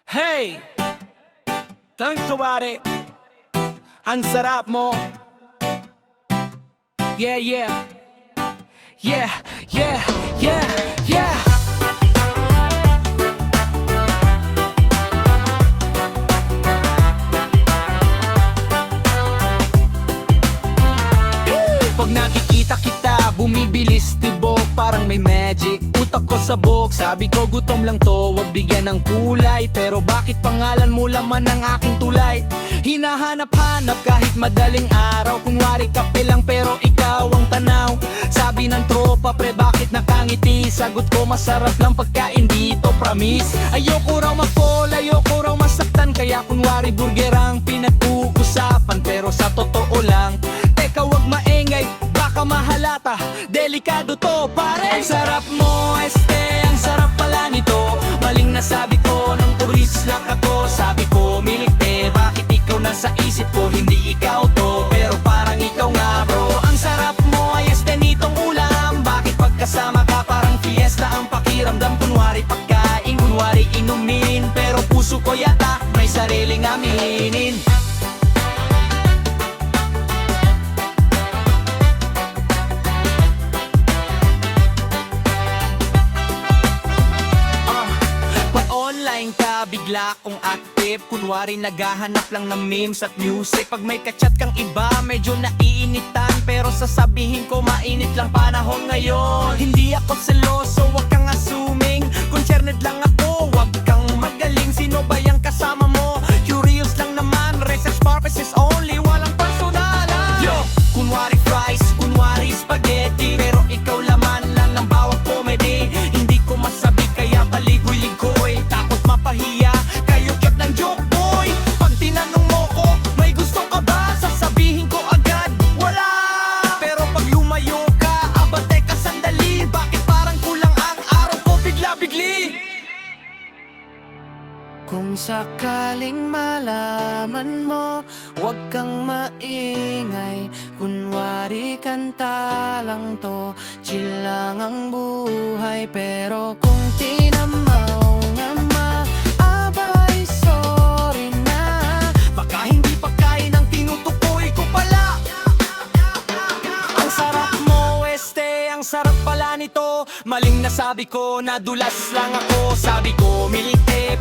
Hey! Tanong kumare, ang sarap mo. Yeah, yeah. Yeah, yeah, yeah, yeah. Pag nakikita kita, bumibilis tibok, parang may magic. Utak ko sabog, sabi ko gutom lang to, wag bigyan ng kulay. Pero bakit pangalan mo laman ng aking tulay? Hinahanap-hanap kahit madaling araw. Kunwari kape lang pero ikaw ang tanaw. Sabi ng tropa, pre bakit nakangiti? Sagot ko masarap lang pagkain dito, promise. Ayoko raw ma-fall, ayoko raw masaktan. Kaya kunwari burger ang pinag-uusapan. Pero sa totoo lang, teka wag maingay, baka mahalata. Delikado to pare. Ang sarap mo, ang sarap pala nito. Maling nasabi ko nung turis lang ako. Sabi ko milikte, bakit ikaw nasa isip ko? Hindi ikaw to, pero parang ikaw nga bro. Ang sarap mo, nitong ulam. Bakit pagkasama ka parang fiesta ang pakiramdam? Kunwari pagkain, kunwari inumin. Pero puso ko yata may sariling aminin. Online ka, bigla kong active. Kunwari naghahanap lang ng memes at music. Pag may kachat kang iba, medyo naiinitan. Pero sasabihin ko mainit lang panahon ngayon. Hindi ako seloso, wag kang assuming. Concerned lang ako, wag kang magaling. Sino ba yung kasama mo? Curious lang naman, research purposes only. Walang personalan. Yo! Kunwari fries, kunwari spaghetti. Pero ikaw laman lang ng bawang comedy. Hindi ko masabi kaya paligoy-ligoy. Takot mapahiya, kayo chat ng joke boy. Pag tinanong mo ko, may gusto ka ba? Sasabihin ko agad, wala. Pero pag lumayo ka, aba teka sandali. Bakit parang kulang ang araw ko bigla-bigli? Kung sakaling malaman mo, huwag kang maingay. Kunwari kanta lang to, chill lang ang buhay. Pero kung tinamaw nga abay sorry na. Baka hindi pagkain ang tinutukoy ko pala. Ang sarap mo, ang sarap pala nito. Maling nasabi ko, nadulas lang ako. Sabi ko, milite,